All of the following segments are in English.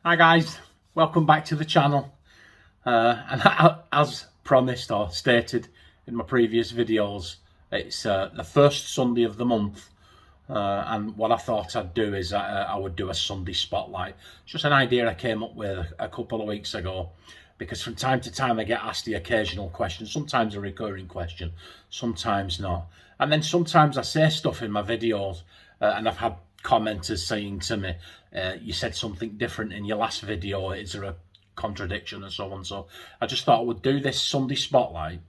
Hi guys, welcome back to the channel. As promised or stated in my previous videos, it's the first Sunday of the month, and what I thought I'd do is I would do a Sunday spotlight. It's just an idea I came up with a couple of weeks ago, because from time to time I get asked the occasional question, sometimes a recurring question, sometimes not. And then sometimes I say stuff in my videos and I've had commenters saying to me, you said something different in your last video, is there a contradiction, and so on. So I just thought I would do this Sunday spotlight,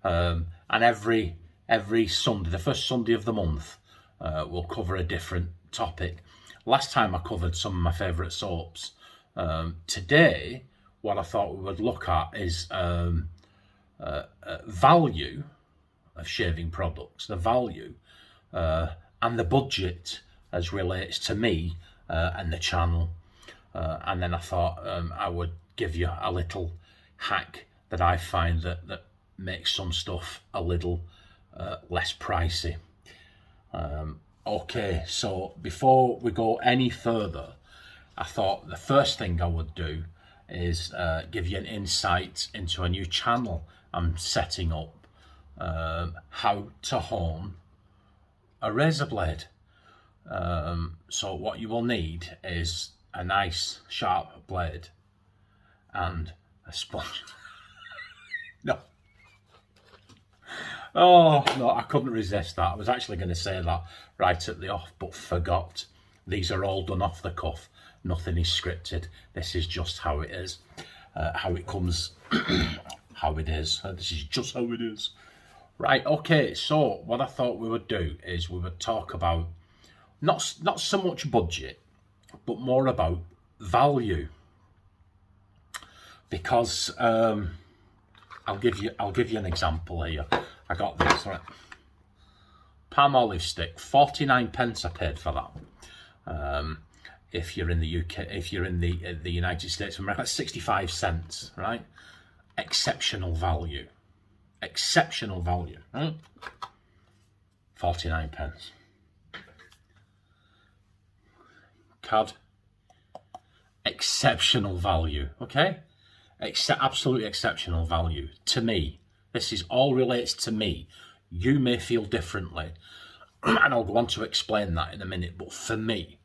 and every Sunday, the first Sunday of the month, we'll cover a different topic. Last time I covered some of my favourite soaps. Today what I thought we would look at is value of shaving products, the value and the budget as relates to me and the channel. And then I thought I would give you a little hack that I find that makes some stuff a little less pricey. Okay, so before we go any further, I thought the first thing I would do is give you an insight into a new channel I'm setting up, how to hone a razor blade. So what you will need is a nice sharp blade and a sponge. No. Oh no, I couldn't resist that. I was actually going to say that right at the off, but forgot. These are all done off the cuff. Nothing is scripted. This is just how it is, how it comes, how it is. This is just how it is. Right, okay, so what I thought we would do is we would talk about not so much budget, but more about value. Because I'll give you an example here. I got this, right? Palm olive stick, 49p I paid for that. If you're in the UK, if you're in the United States of America, 65 cents, right? Exceptional value. Exceptional value, right? 49p. Cad. Exceptional value, okay? Absolutely exceptional value to me. This is all relates to me. You may feel differently, and I'll go on to explain that in a minute, but for me,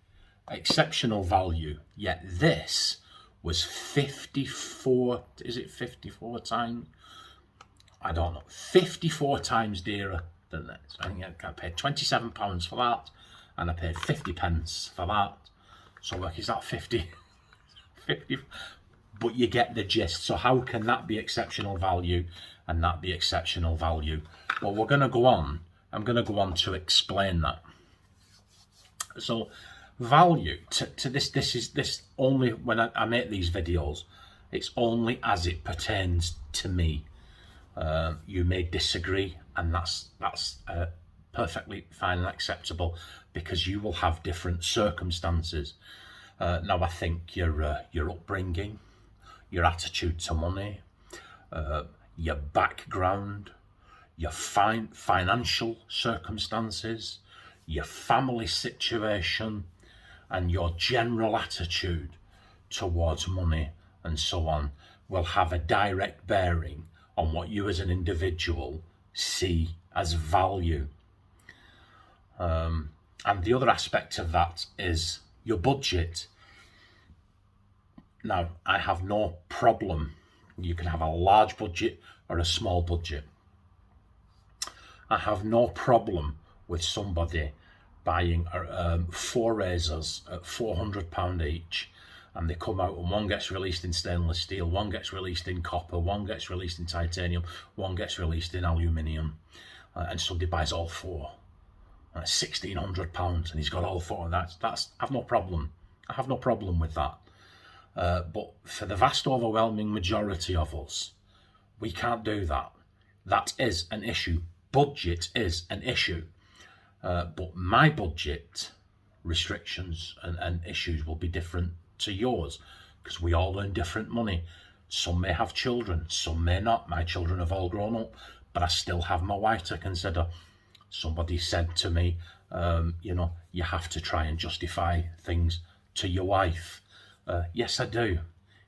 exceptional value. Yet this was 54, is it 54 times? I don't know, 54 times dearer than this. I think I paid £27 for that, and I paid 50p for that. So like, is that 50? But you get the gist. So how can that be exceptional value and that be exceptional value? Well, we're going to go on. I'm going to go on to explain that. So value to this only when I make these videos, it's only as it pertains to me. You may disagree, and that's perfectly fine and acceptable, because you will have different circumstances. Now I think your upbringing, your attitude to money, your background, your financial circumstances, your family situation, and your general attitude towards money and so on will have a direct bearing on what you as an individual see as value. And the other aspect of that is your budget. Now, I have no problem. You can have a large budget or a small budget. I have no problem with somebody buying 4 razors at £400 each, and they come out and one gets released in stainless steel, one gets released in copper, one gets released in titanium, one gets released in aluminium, and somebody buys all 4. £1,600, and he's got all 4. That's I have no problem. I have no problem with that. But for the vast overwhelming majority of us, we can't do that. That is an issue. Budget is an issue. But my budget restrictions and issues will be different to yours, because we all earn different money. Some may have children, some may not. My children have all grown up, but I still have my wife to consider. Somebody said to me, you know, you have to try and justify things to your wife. Yes, I do.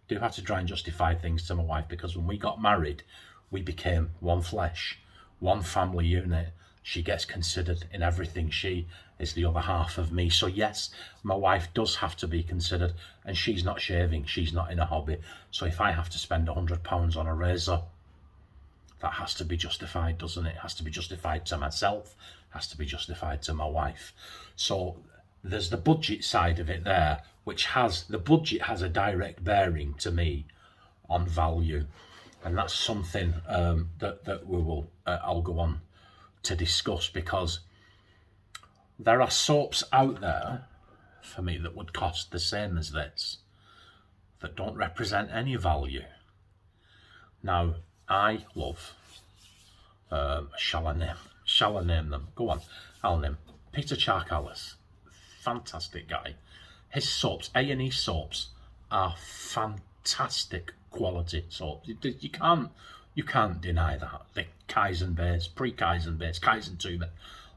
Do have to try and justify things to my wife, because when we got married, we became one flesh, one family unit. She gets considered in everything. She is the other half of me. So yes, my wife does have to be considered, and she's not shaving. She's not in a hobby. So if I have to spend £100 on a razor, that has to be justified, doesn't it? It has to be justified to myself, has to be justified to my wife. So there's the budget side of it there, which has, the budget has a direct bearing to me on value. And that's something that we will, I'll go on to discuss, because there are soaps out there for me that would cost the same as this, that don't represent any value. Now, I love, shall I name them? Go on, I'll name Peter Charkalis, fantastic guy. His soaps, A&E soaps, are fantastic quality soaps. You can't deny that. The Kaizen base, pre-Kaizen base, Kaizen 2 base,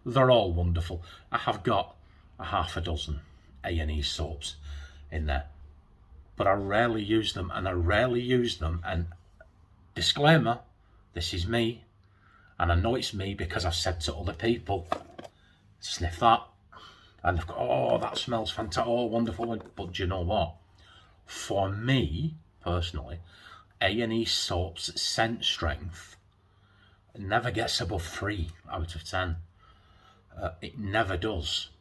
they're all wonderful. I have got a half a dozen A&E soaps in there, but I rarely use them, and disclaimer, this is me, and I know it's me because I've said to other people, sniff that, and they've got, oh, that smells fantastic, oh, wonderful. But do you know what? For me, personally, A&E soap's scent strength never gets above 3 out of 10. It never does.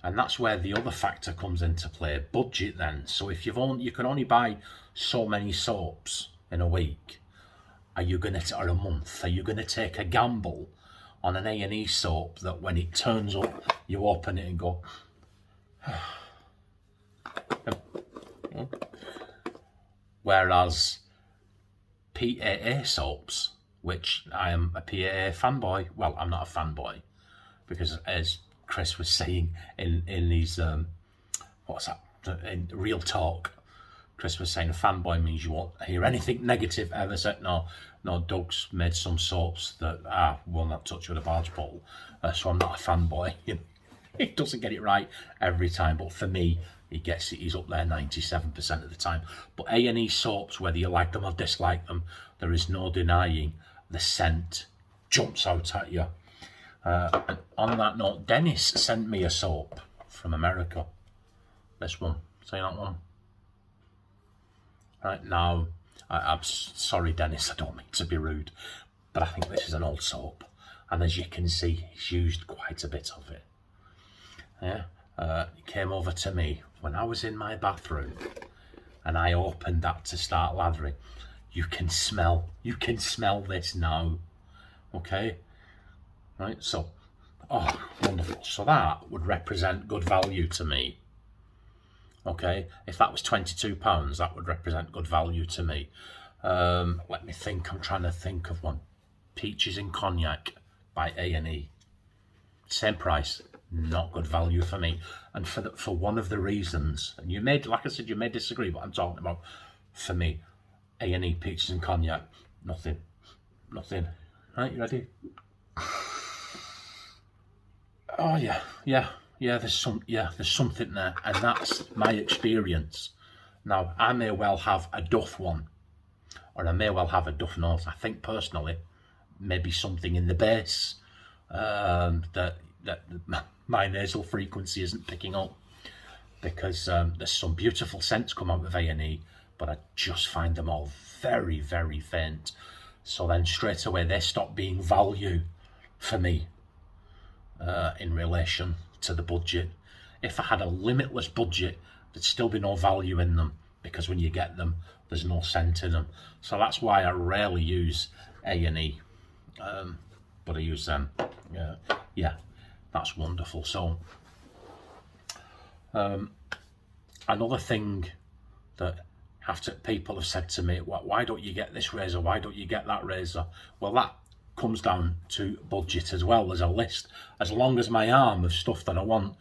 And that's where the other factor comes into play, budget then. So if you can only buy so many soaps in a week, or a month, are you going to take a gamble on an A&E soap that when it turns up, you open it and go, whereas PAA soaps, which I am a PAA fanboy, well, I'm not a fanboy, because as Chris was saying in his, in Real Talk, Chris was saying a fanboy means you won't hear anything negative ever said. No, Doug's made some soaps that will not touch with a barge pole, so I'm not a fanboy. He doesn't get it right every time, but for me, he gets it. He's up there 97% of the time. But A&E soaps, whether you like them or dislike them, there is no denying the scent jumps out at you. And on that note, Dennis sent me a soap from America. This one, see that one? Right now, I'm sorry, Dennis, I don't mean to be rude, but I think this is an old soap, and as you can see, he's used quite a bit of it. Yeah, it came over to me when I was in my bathroom, and I opened that to start lathering. You can smell this now, okay? Right, so, oh, wonderful. So that would represent good value to me. Okay, if that was £22, that would represent good value to me. Let me think, I'm trying to think of one. Peaches and Cognac by A&E. Same price, not good value for me. And for one of the reasons, and you may, like I said, you may disagree, but I'm talking about, for me, A&E Peaches and Cognac, nothing. Right, you ready? Oh yeah, there's something there, and that's my experience. Now, I may well have a Duff one, or I may well have a Duff Note. I think personally, maybe something in the base that my nasal frequency isn't picking up, because there's some beautiful scents come out of A&E, but I just find them all very, very faint. So then straight away they stop being value for me in relation to the budget. If I had a limitless budget, there'd still be no value in them, because when you get them, there's no scent in them. So that's why I rarely use A&E, but I use them. Yeah, that's wonderful. So another thing that people have said to me, why don't you get this razor, why don't you get that razor? Well, that comes down to budget as well. There's a list, as long as my arm, of stuff that I want.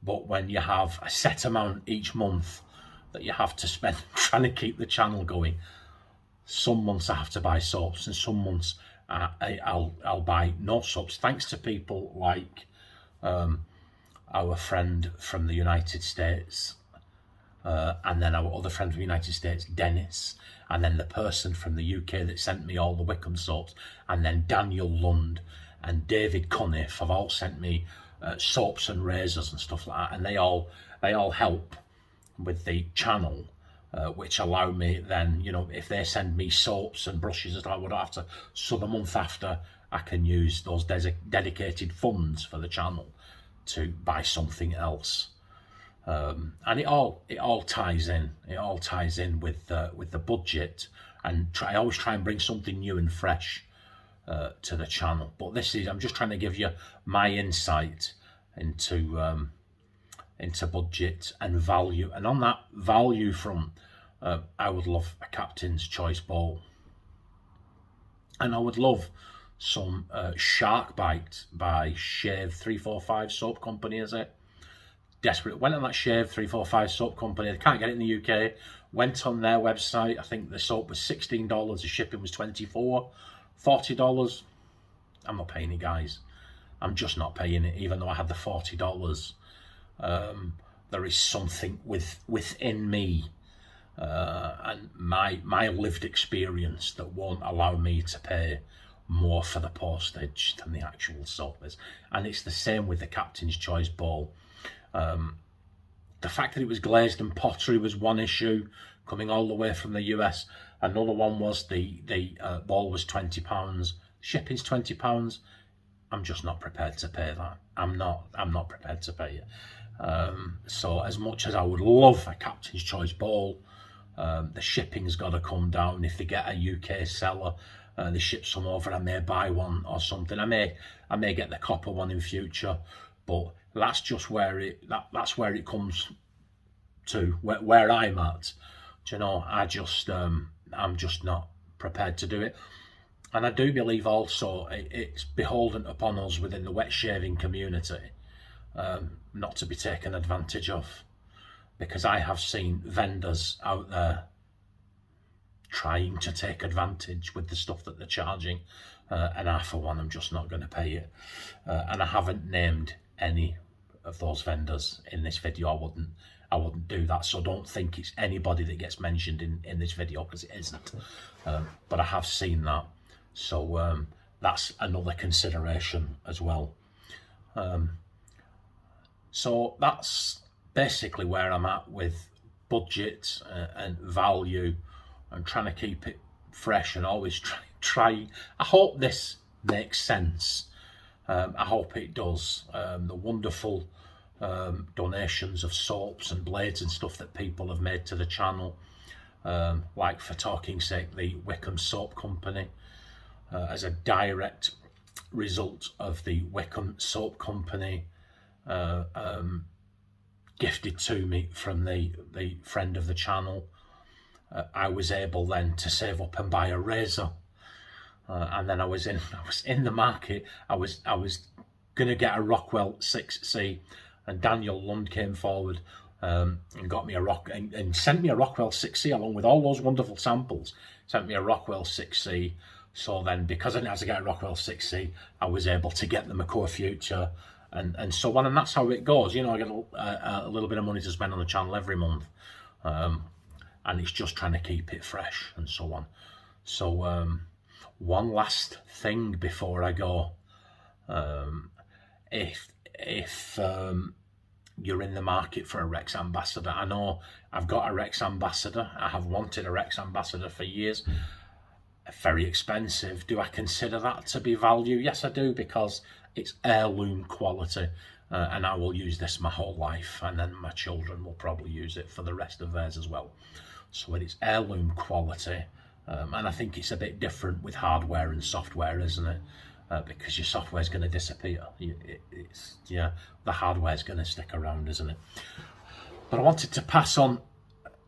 But when you have a set amount each month that you have to spend trying to keep the channel going, some months I have to buy soaps, and some months I'll buy no soaps, thanks to people like our friend from the United States, and then our other friend from the United States, Dennis, and then the person from the UK that sent me all the Wickham soaps, and then Daniel Lund and David Cunniff have all sent me soaps and razors and stuff like that, and they all help with the channel, which allow me then, you know, if they send me soaps and brushes and stuff, I would have to, so the month after I can use those dedicated funds for the channel to buy something else. And it all ties in. It all ties in with the budget, and I always try and bring something new and fresh to the channel. But this is, I'm just trying to give you my insight into budget and value. And on that value front, I would love a Captain's Choice bowl, and I would love some Shark Bite by Shave 345 soap company. Is it? Desperate. Went on that Shave 345 soap company. They can't get it in the UK. Went on their website. I think the soap was $16. The shipping was $24, $40. I'm not paying it, guys. I'm just not paying it, even though I had the $40. There is something within me and my lived experience that won't allow me to pay more for the postage than the actual soap is. And it's the same with the Captain's Choice bowl. The fact that it was glazed and pottery was one issue, coming all the way from the US. Another one was the bowl was £20, shipping's £20. I'm just not prepared to pay that. I'm not prepared to pay it. So as much as I would love a Captain's Choice bowl, the shipping's got to come down. If they get a UK seller, they ship some over, I may buy one or something. I may get the copper one in future, but that's just where that's where it comes to, where I'm at. Do you know, I'm just not prepared to do it. And I do believe also it's beholden upon us within the wet shaving community not to be taken advantage of, because I have seen vendors out there trying to take advantage with the stuff that they're charging, and I, for one, I'm just not going to pay it. And I haven't named any of those vendors in this video. I wouldn't do that, so don't think it's anybody that gets mentioned in this video, because it isn't. But I have seen that, so that's another consideration as well. So that's basically where I'm at with budget and value, and trying to keep it fresh and always try. I hope this makes sense. I hope it does. The wonderful donations of soaps and blades and stuff that people have made to the channel, like, for talking sake, the Wickham Soap Company, as a direct result of the Wickham Soap Company gifted to me from the friend of the channel, I was able then to save up and buy a razor. And then I was in the market. I was gonna get a Rockwell 6C, and Daniel Lund came forward and got me and sent me a Rockwell 6C along with all those wonderful samples. Sent me a Rockwell 6C. So then, because I didn't have to get a Rockwell 6C, I was able to get the Macore Future and so on. And that's how it goes. You know, I get a little bit of money to spend on the channel every month, and it's just trying to keep it fresh and so on. So one last thing before I go, if you're in the market for a Rex Ambassador, I know I've got a Rex Ambassador. I have wanted a Rex Ambassador for years. Very expensive. Do I consider that to be value? Yes, I do, because it's heirloom quality, and I will use this my whole life, and then my children will probably use it for the rest of theirs as well. So it's heirloom quality, and I think it's a bit different with hardware and software, isn't it? Because your software is going to disappear. The hardware is going to stick around, isn't it? But I wanted to pass on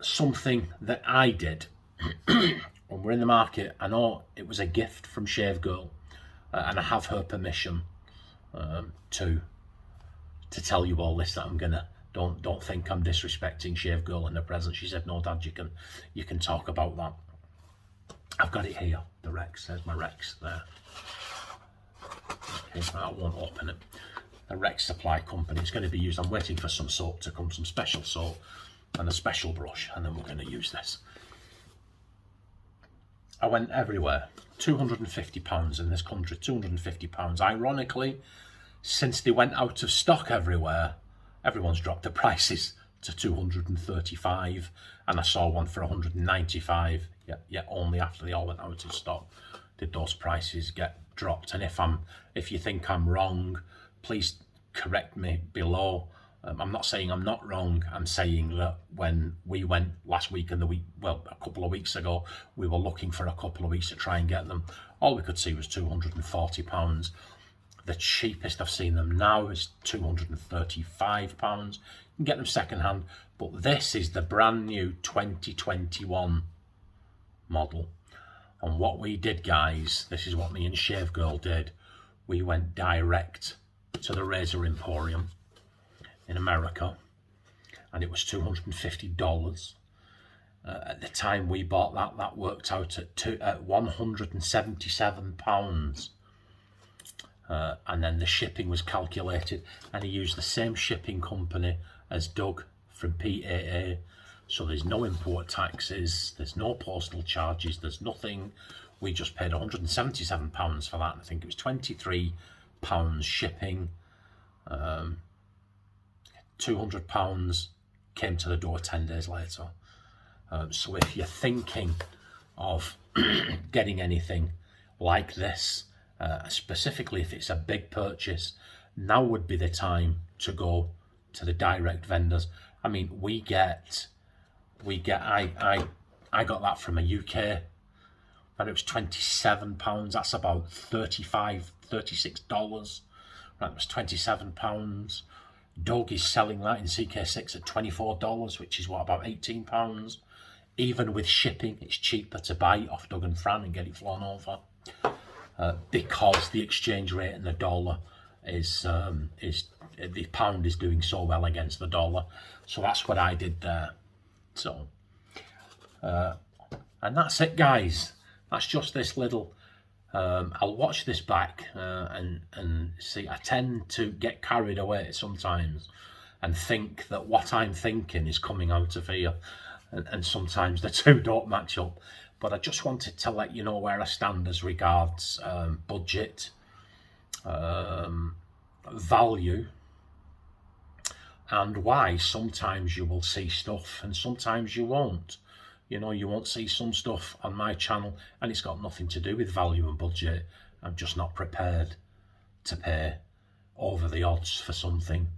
something that I did when we're in the market. I know it was a gift from Shave Girl, and I have her permission to tell you all this, that I'm gonna. Don't think I'm disrespecting Shave Girl in her presence. She said, "No, Dad, you can talk about that." I've got it here. The Rex. There's my Rex there. Okay, I won't open it. The Rex Supply Company. It's going to be used. I'm waiting for some soap to come, some special soap and a special brush, and then we're going to use this. I went everywhere. £250 in this country, £250. Ironically, since they went out of stock everywhere, everyone's dropped the prices to 235, and I saw one for 195. Yeah, only after they all went out of stock did those prices get dropped. And if you think I'm wrong, please correct me below. I'm not saying I'm not wrong. I'm saying that when we went last week and a couple of weeks ago, we were looking for a couple of weeks to try and get them. All we could see was £240. The cheapest I've seen them now is £235. You can get them second hand, but this is the brand new 2021 model. And what we did, guys, this is what me and Shave Girl did. We went direct to the Razor Emporium in America, and it was $250. At the time we bought that worked out at £177. And then the shipping was calculated, and he used the same shipping company as Doug from PAA. So there's no import taxes, there's no postal charges, there's nothing. We just paid £177 for that. I think it was £23 shipping. £200 came to the door 10 days later. So if you're thinking of getting anything like this, specifically if it's a big purchase, now would be the time to go to the direct vendors. I mean, I got that from a UK, but it was £27. That's about $36. Right, it was £27. Doug is selling that in CK6 at $24, which is what, about £18. Even with shipping, it's cheaper to buy it off Doug and Fran and get it flown over, because the exchange rate in the dollar is the pound is doing so well against the dollar. So that's what I did there. So, and that's it, guys. That's just this little. I'll watch this back and see. I tend to get carried away sometimes and think that what I'm thinking is coming out of here, and sometimes the two don't match up. But I just wanted to let you know where I stand as regards budget, value, and why sometimes you will see stuff and sometimes you won't. You know, you won't see some stuff on my channel, and it's got nothing to do with value and budget. I'm just not prepared to pay over the odds for something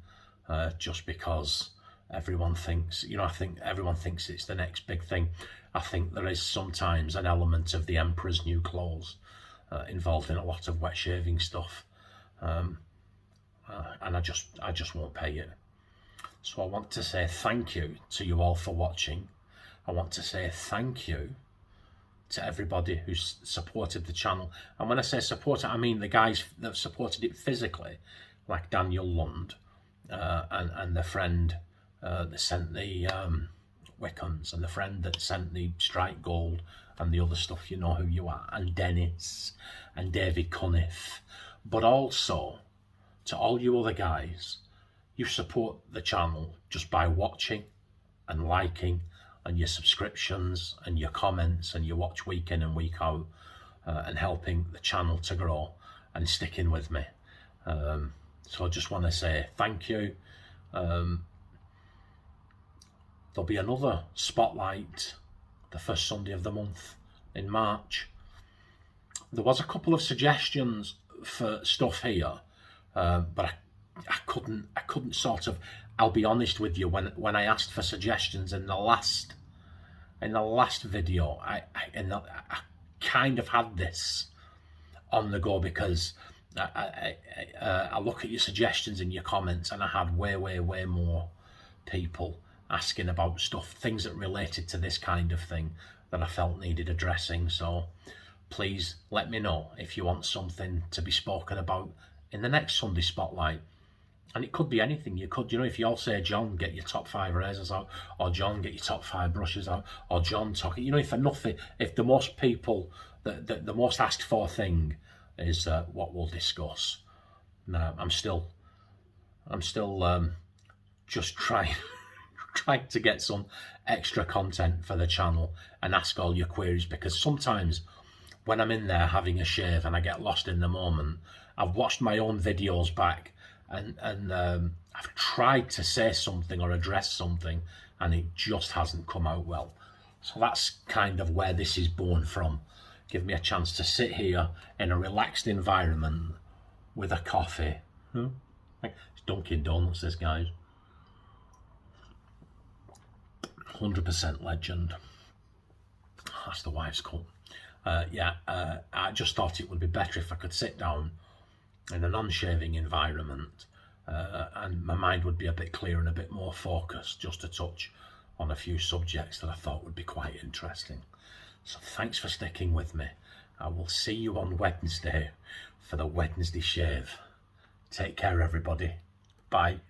just because everyone thinks, you know, I think everyone thinks it's the next big thing. I think there is sometimes an element of the emperor's new clothes involved in a lot of wet shaving stuff, and I just won't pay it. So I want to say thank you to you all for watching. I want to say thank you to everybody who's supported the channel. And when I say supporter, I mean the guys that have supported it physically, like Daniel Lund and the friend that sent the Wiccans, and the friend that sent the Strike Gold and the other stuff. You know who you are. And Dennis and David Cunniff. But also to all you other guys, you support the channel just by watching and liking, and your subscriptions and your comments, and you watch week in and week out, and helping the channel to grow and sticking with me. So I just want to say thank you. There'll be another spotlight the first Sunday of the month in March. There was a couple of suggestions for stuff here, but I couldn't sort of. I'll be honest with you, when I asked for suggestions in the last video, I kind of had this on the go, because I look at your suggestions in your comments, and I had way more people asking about stuff, things that related to this kind of thing that I felt needed addressing. So please let me know if you want something to be spoken about in the next Sunday spotlight. And it could be anything. You could, you know, if you all say, John, get your top 5 razors out, or John, get your top 5 brushes out, or John, talk, you know, if the most people, the most asked for thing is what we'll discuss. I'm still just trying trying to get some extra content for the channel and ask all your queries, because sometimes when I'm in there having a shave and I get lost in the moment, I've watched my own videos back and I've tried to say something or address something and it just hasn't come out well. So that's kind of where this is born from. Give me a chance to sit here in a relaxed environment with a coffee. It's Dunkin' Donuts, this guys. 100% legend. That's the wife's cut. I just thought it would be better if I could sit down in a non-shaving environment and my mind would be a bit clearer and a bit more focused, just to touch on a few subjects that I thought would be quite interesting. So thanks for sticking with me. I will see you on Wednesday for the Wednesday shave. Take care, everybody. Bye.